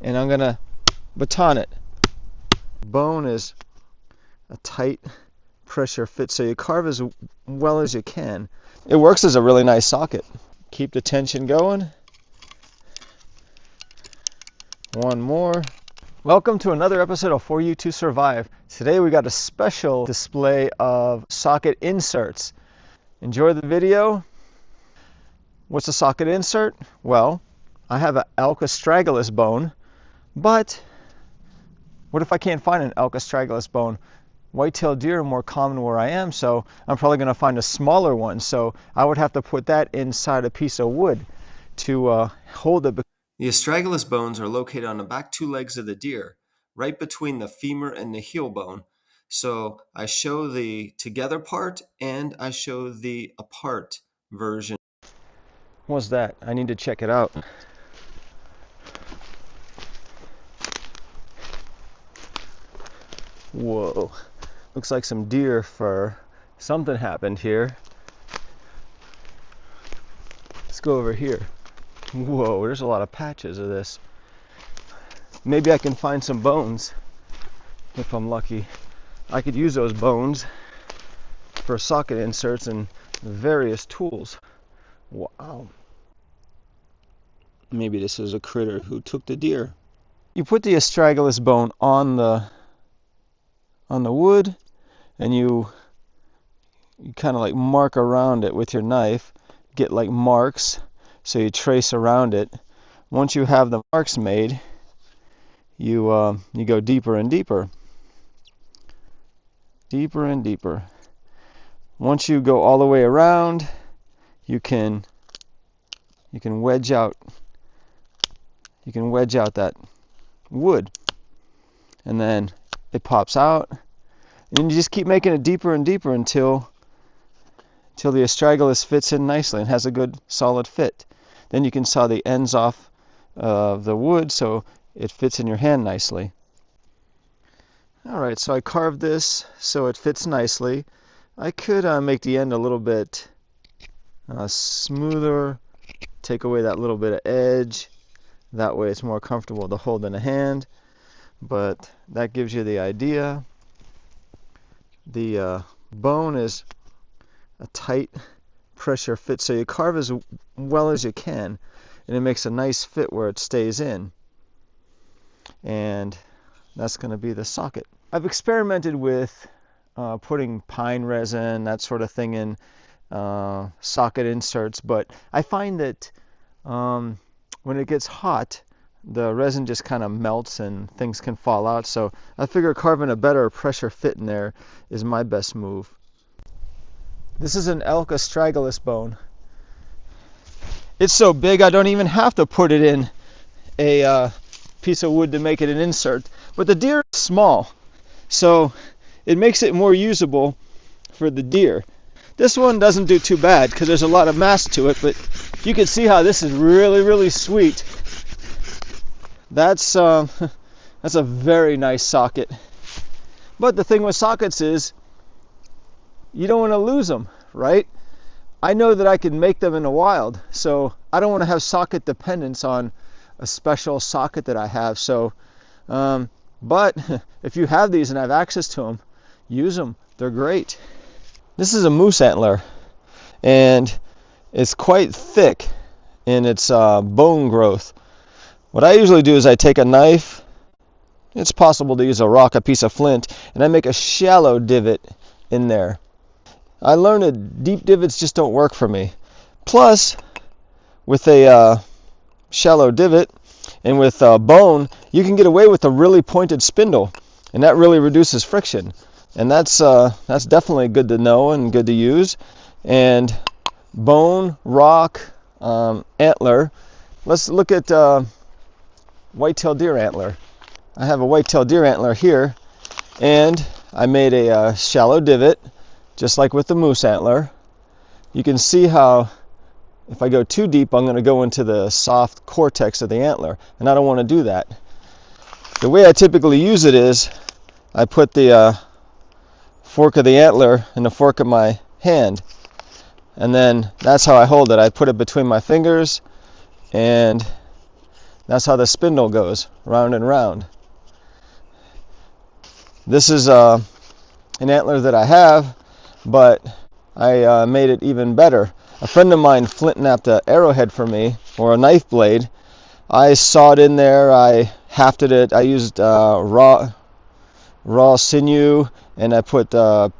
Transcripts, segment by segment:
and I'm gonna baton it. Bone is a tight pressure fit, so you carve as well as you can. It works as a really nice socket. Keep the tension going. One more. Welcome to another episode of For You to Survive. Today we got a special display of socket inserts. Enjoy the video. What's a socket insert? Well, I have an astragalus bone, but what if I can't find an astragalus bone? White-tailed deer are more common where I am, so I'm probably going to find a smaller one. So I would have to put that inside a piece of wood to hold it. The astragalus bones are located on the back two legs of the deer, right between the femur and the heel bone. So I show the together part and I show the apart version. What's that? I need to check it out. Whoa, looks like some deer fur. Something happened here. Let's go over here. Whoa, there's a lot of patches of this. Maybe I can find some bones if I'm lucky. I could use those bones for socket inserts and various tools. Wow. Maybe this is a critter who took the deer. You put the astragalus bone on the wood, and you kind of like mark around it with your knife, get like marks, so you trace around it. Once you have the marks made, you go deeper and deeper, deeper and deeper. Once you go all the way around, you can wedge out that wood, and then it pops out, and you just keep making it deeper and deeper until the astragalus fits in nicely and has a good solid fit. Then you can saw the ends off of the wood so it fits in your hand nicely. Alright, so I carved this so it fits nicely. I could make the end a little bit smoother, take away that little bit of edge. That way it's more comfortable to hold in a hand. But that gives you the idea. The bone is a tight pressure fit, so you carve as well as you can, and it makes a nice fit where it stays in. And that's going to be the socket. I've experimented with putting pine resin, that sort of thing, in socket inserts, but I find that when it gets hot, the resin just kind of melts and things can fall out. So I figure carving a better pressure fit in there is my best move. This is an elk astragalus bone. It's so big I don't even have to put it in a piece of wood to make it an insert. But the deer is small, so it makes it more usable for the deer. This one doesn't do too bad because there's a lot of mass to it, but you can see how this is really, really sweet. That's a very nice socket. But the thing with sockets is you don't want to lose them, right? I know that I can make them in the wild, so I don't want to have socket dependence on a special socket that I have. So, but if you have these and have access to them, use them. They're great. This is a moose antler, and it's quite thick in its bone growth. What I usually do is I take a knife, it's possible to use a rock, a piece of flint, and I make a shallow divot in there. I learned that deep divots just don't work for me. Plus, with a shallow divot and with bone, you can get away with a really pointed spindle, and that really reduces friction. And that's definitely good to know and good to use. And bone, rock, antler. Let's look at white-tailed deer antler. I have a white-tailed deer antler here, and I made a shallow divot, just like with the moose antler. You can see how if I go too deep, I'm going to go into the soft cortex of the antler, and I don't want to do that. The way I typically use it is I put the fork of the antler in the fork of my hand, and then that's how I hold it. I put it between my fingers, and That's how the spindle goes, round and round. This is an antler that I have, but I made it even better. A friend of mine flint knapped an arrowhead for me, or a knife blade. I sawed in there, I hafted it, I used raw sinew, and I put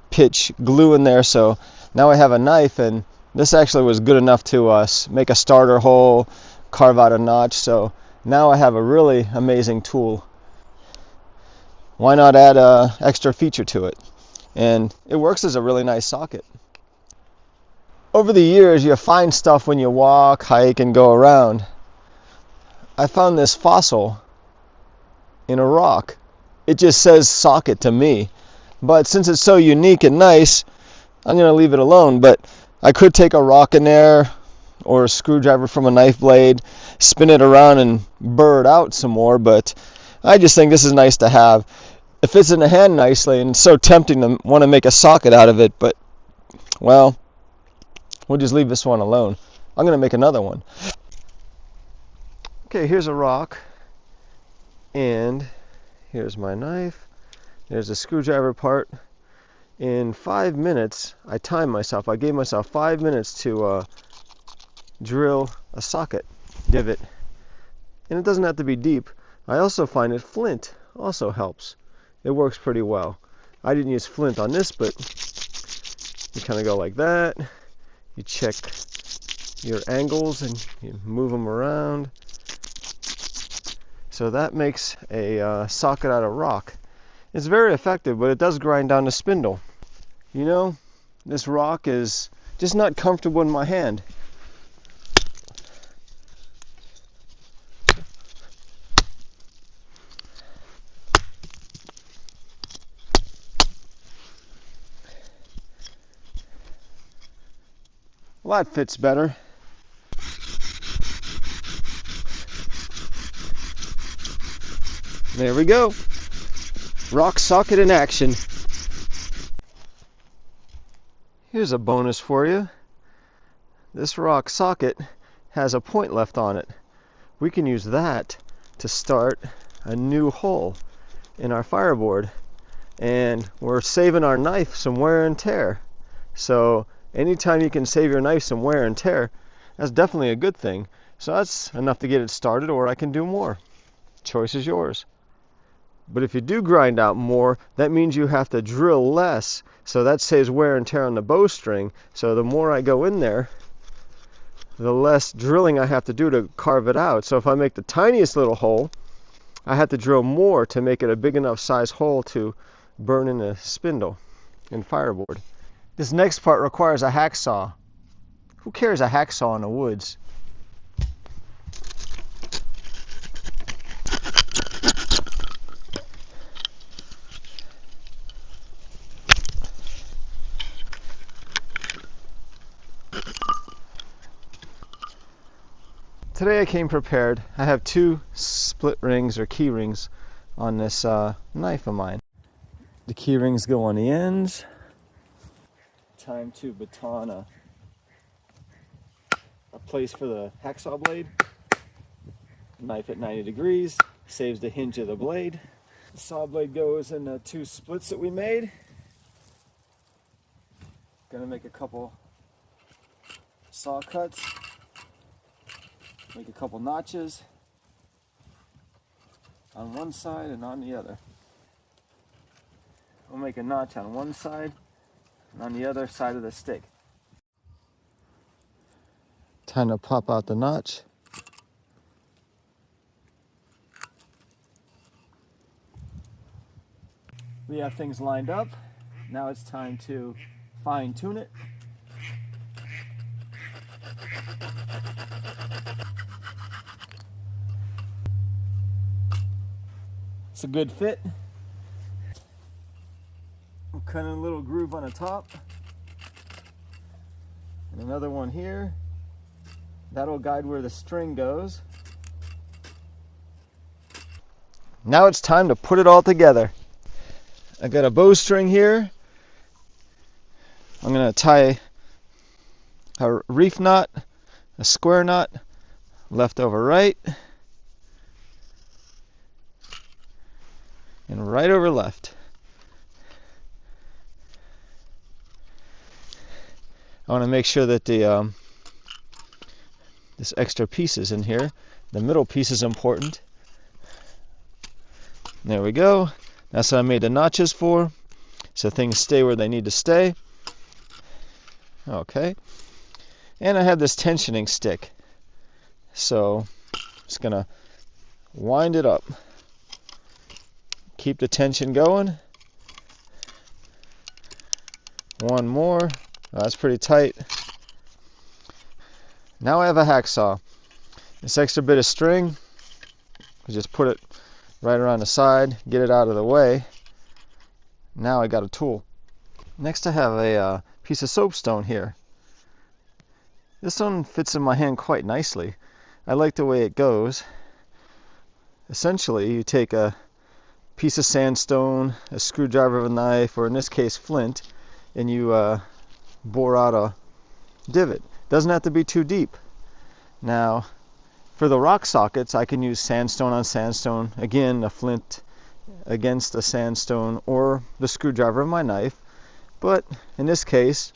pitch glue in there, so now I have a knife, and this actually was good enough to make a starter hole, carve out a notch, so now I have a really amazing tool. Why not add an extra feature to it? And it works as a really nice socket. Over the years, you find stuff when you walk, hike, and go around. I found this fossil in a rock. It just says socket to me, but since it's so unique and nice, I'm going to leave it alone. But I could take a rock in there or a screwdriver from a knife blade, spin it around and burr it out some more, but I just think this is nice to have. It fits in the hand nicely, and it's so tempting to want to make a socket out of it, but, well, we'll just leave this one alone. I'm going to make another one. Okay, here's a rock, and here's my knife. There's a screwdriver part. In 5 minutes, I timed myself. I gave myself 5 minutes to drill a socket divot. And it doesn't have to be deep. I also find that flint also helps. It works pretty well. I didn't use flint on this, but you kind of go like that. You check your angles and you move them around. So that makes a socket out of rock. It's very effective, but it does grind down the spindle. You know, this rock is just not comfortable in my hand. Well, that fits better. There we go. Rock socket in action. Here's a bonus for you. This rock socket has a point left on it. We can use that to start a new hole in our fireboard. And we're saving our knife some wear and tear. So anytime you can save your knife some wear and tear, that's definitely a good thing. So that's enough to get it started, or I can do more. Choice is yours. But if you do grind out more, that means you have to drill less. So that saves wear and tear on the bowstring. So the more I go in there, the less drilling I have to do to carve it out. So if I make the tiniest little hole, I have to drill more to make it a big enough size hole to burn in a spindle in fireboard. This next part requires a hacksaw. Who carries a hacksaw in the woods? Today I came prepared. I have 2 split rings or key rings on this knife of mine. The key rings go on the ends. Time to baton a place for the hacksaw blade. Knife at 90 degrees, saves the hinge of the blade. The saw blade goes in the 2 splits that we made. Gonna make a couple saw cuts. Make a couple notches on one side and on the other. We'll make a notch on one side and on the other side of the stick. Time to pop out the notch. We have things lined up. Now it's time to fine tune it. It's a good fit. We'll cut in a little groove on the top. And another one here. That'll guide where the string goes. Now it's time to put it all together. I got a bowstring here. I'm going to tie a reef knot, a square knot, left over right, and right over left. I want to make sure that the this extra piece is in here. The middle piece is important. There we go. That's what I made the notches for, so things stay where they need to stay. Okay. And I have this tensioning stick, so I'm just going to wind it up. Keep the tension going. One more. That's pretty tight. Now I have a hacksaw. This extra bit of string, I just put it right around the side, get it out of the way. Now I got a tool. Next I have a piece of soapstone here. This one fits in my hand quite nicely. I like the way it goes. Essentially, you take a piece of sandstone, a screwdriver of a knife, or in this case flint, and you bore out a divot. Doesn't have to be too deep. Now, for the rock sockets, I can use sandstone on sandstone. Again, a flint against a sandstone, or the screwdriver of my knife. But in this case,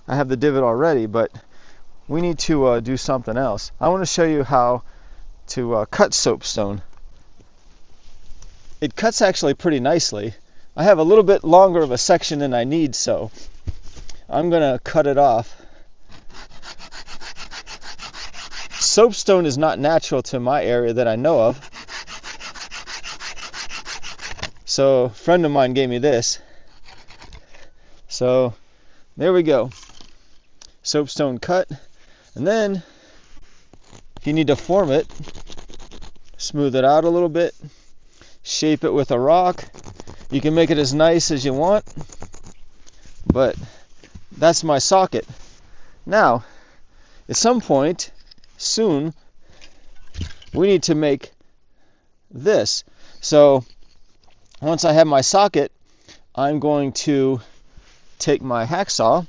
I have the divot already, but we need to do something else. I want to show you how to cut soapstone. It cuts actually pretty nicely. I have a little bit longer of a section than I need, so I'm going to cut it off. Soapstone is not natural to my area that I know of. So a friend of mine gave me this. So there we go. Soapstone cut. And then if you need to form it, smooth it out a little bit, shape it with a rock. You can make it as nice as you want, but that's my socket. Now, at some point soon, we need to make this. So once I have my socket, I'm going to take my hacksaw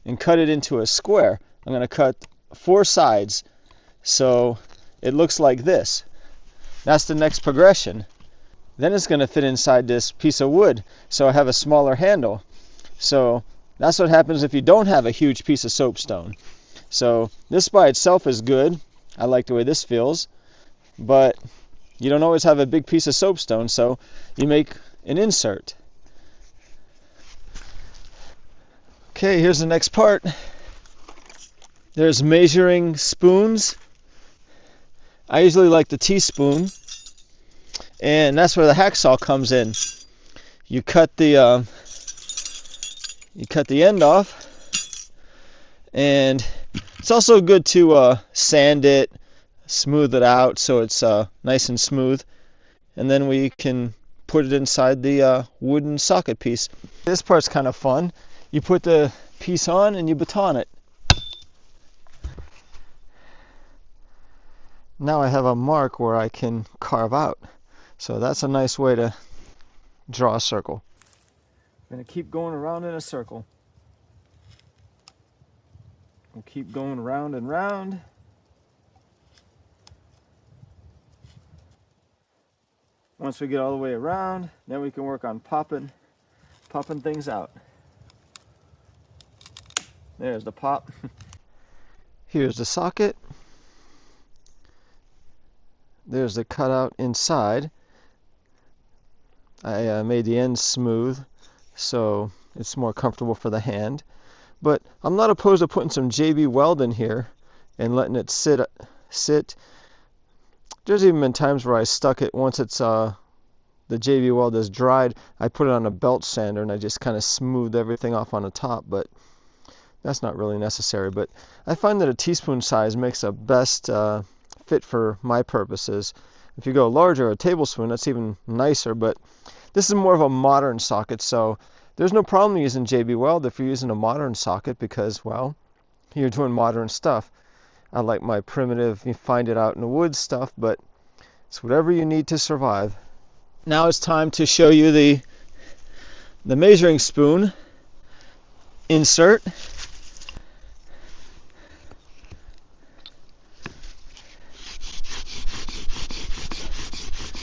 and cut it into a square. I'm going to cut 4 sides so it looks like this. That's the next progression. Then it's going to fit inside this piece of wood, so I have a smaller handle. So that's what happens if you don't have a huge piece of soapstone. So this by itself is good. I like the way this feels, but you don't always have a big piece of soapstone, so you make an insert. Okay, here's the next part. There's measuring spoons. I usually like the teaspoon, and that's where the hacksaw comes in. You cut the end off, and it's also good to sand it, smooth it out so it's nice and smooth, and then we can put it inside the wooden socket piece. This part's kind of fun. You put the piece on and you baton it. Now I have a mark where I can carve out. So that's a nice way to draw a circle. I'm going to keep going around in a circle. We'll keep going round and round. Once we get all the way around, then we can work on popping things out. There's the pop. Here's the socket. There's the cutout inside. I made the ends smooth so it's more comfortable for the hand. But I'm not opposed to putting some JB weld in here and letting it sit. There's even been times where I stuck it once it's the JB weld is dried. I put it on a belt sander and I just kind of smoothed everything off on the top, but that's not really necessary. But I find that a teaspoon size makes a best fit for my purposes. If you go larger, a tablespoon, that's even nicer, but this is more of a modern socket, so there's no problem using JB weld if you're using a modern socket because, well, you're doing modern stuff. I like my primitive, you find it out in the woods stuff, but it's whatever you need to survive. Now it's time to show you the measuring spoon insert.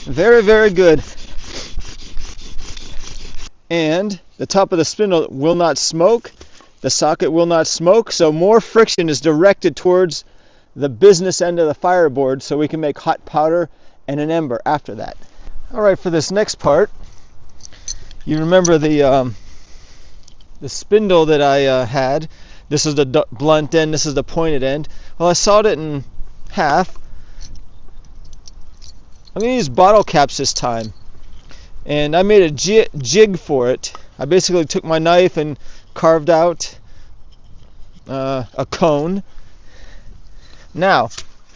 Very, very good. and the top of the spindle will not smoke. The socket will not smoke, so more friction is directed towards the business end of the fireboard so we can make hot powder and an ember after that. Alright, for this next part, you remember the spindle that I had. This is the blunt end, this is the pointed end. Well, I sawed it in half. I'm going to use bottle caps this time. And I made a jig for it. I basically took my knife and carved out a cone. Now,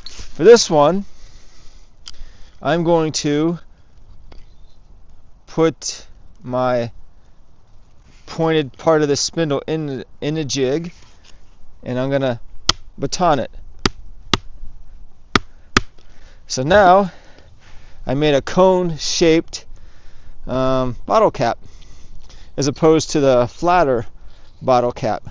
for this one, I'm going to put my pointed part of the spindle in the jig, and I'm going to baton it. So now I made a cone-shaped bottle cap as opposed to the flatter bottle cap.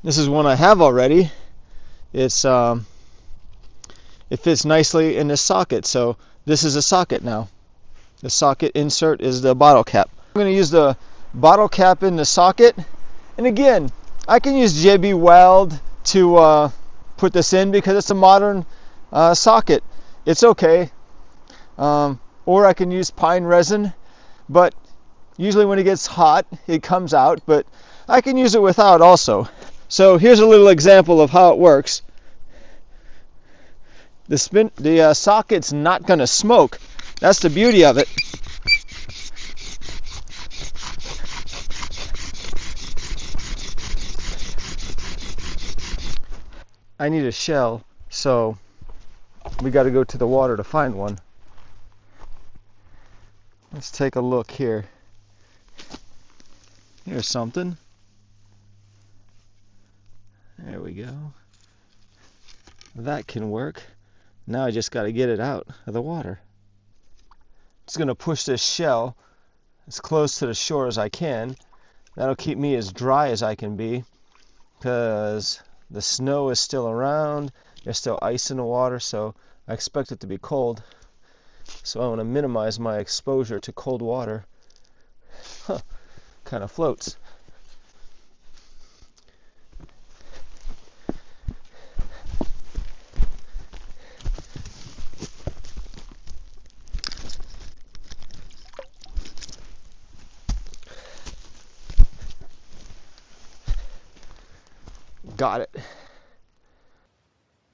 This is one I have already. It fits nicely in this socket, so this is a socket now. The socket insert is the bottle cap. I'm going to use the bottle cap in the socket, and again, I can use JB Weld to put this in because it's a modern socket. It's okay. Or I can use pine resin, but usually when it gets hot it comes out, but I can use it without also. So here's a little example of how it works. The socket's not going to smoke. That's the beauty of it. I need a shell, so we got to go to the water to find one. Let's take a look here. Here's something. There we go. That can work. Now I just got to get it out of the water. Just going to push this shell as close to the shore as I can. That'll keep me as dry as I can be, because the snow is still around. There's still ice in the water, so I expect it to be cold. So I want to minimize my exposure to cold water. Kind of floats. Got it.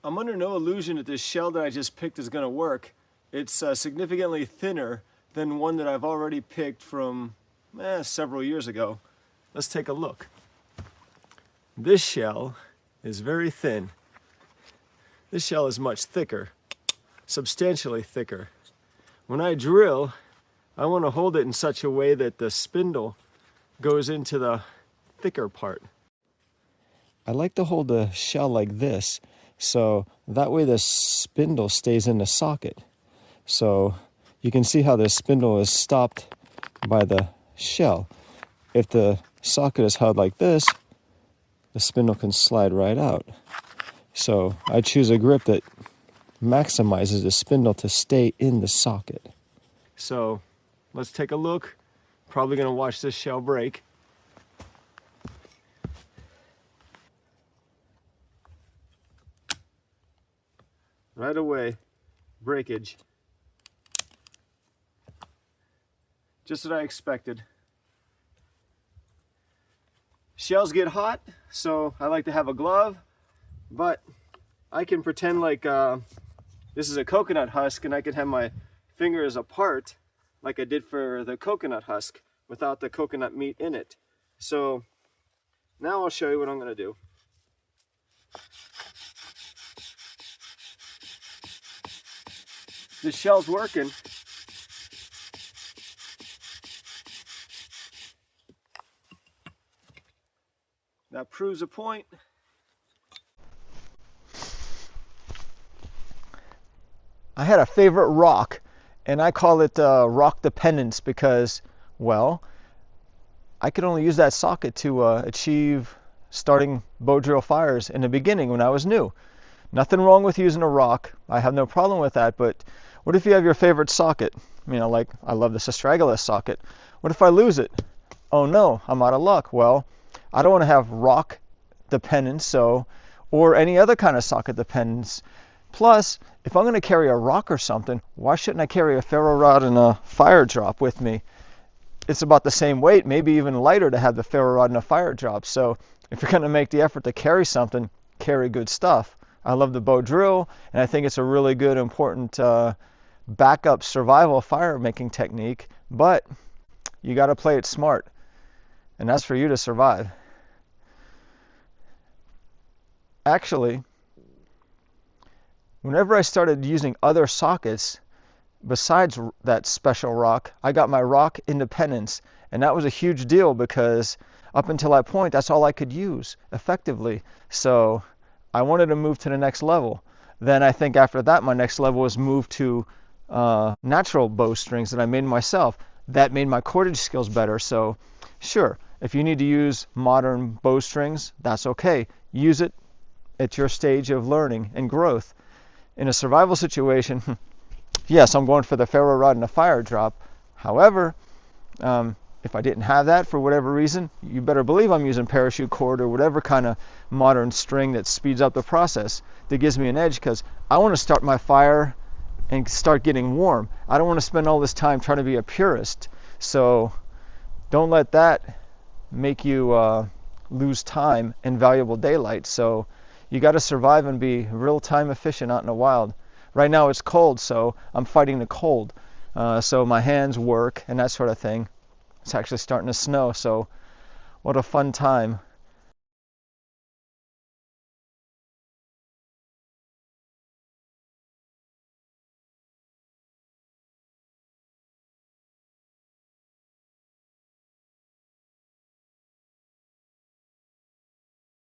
I'm under no illusion that this shell that I just picked is going to work. It's significantly thinner than one that I've already picked from several years ago. Let's take a look. This shell is very thin. This shell is much thicker, substantially thicker. When I drill, I want to hold it in such a way that the spindle goes into the thicker part. I like to hold the shell like this, so that way the spindle stays in the socket. So you can see how the spindle is stopped by the shell. If the socket is held like this, the spindle can slide right out. So I choose a grip that maximizes the spindle to stay in the socket. So let's take a look. Probably going to watch this shell break. Right away, breakage. Just what I expected. Shells get hot, so I like to have a glove, but I can pretend like this is a coconut husk, and I can have my fingers apart like I did for the coconut husk without the coconut meat in it. So now I'll show you what I'm going to do. The shell's working. That proves a point. I had a favorite rock, and I call it rock dependence because, well, I could only use that socket to achieve starting bow drill fires in the beginning when I was new. Nothing wrong with using a rock. I have no problem with that, but What if you have your favorite socket? You know, like I love this astragalus socket. What if I lose it? Oh no, I'm out of luck. Well, I don't want to have rock dependence, or any other kind of socket dependence. Plus, if I'm going to carry a rock or something, why shouldn't I carry a ferro rod and a fire drop with me? It's about the same weight, maybe even lighter to have the ferro rod and a fire drop. So if you're going to make the effort to carry something, carry good stuff. I love the bow drill, and I think it's a really good, important backup survival fire making technique, but you got to play it smart, and that's for you to survive. Actually, whenever I started using other sockets besides that special rock, I got my rock independence, and that was a huge deal because up until that point, that's all I could use effectively. So I wanted to move to the next level. Then I think after that, my next level was move to natural bowstrings that I made myself. That made my cordage skills better. So sure, if you need to use modern bowstrings, that's okay. Use it at your stage of learning and growth. In a survival situation, yes, I'm going for the ferro rod and a fire drop. However, if I didn't have that for whatever reason, you better believe I'm using parachute cord or whatever kind of modern string that speeds up the process, that gives me an edge, because I want to start my fire and start getting warm. I don't want to spend all this time trying to be a purist. So don't let that make you lose time and valuable daylight. So you got to survive and be real-time efficient out in the wild. Right now it's cold, so I'm fighting the cold. So my hands work and that sort of thing. It's actually starting to snow, so what a fun time.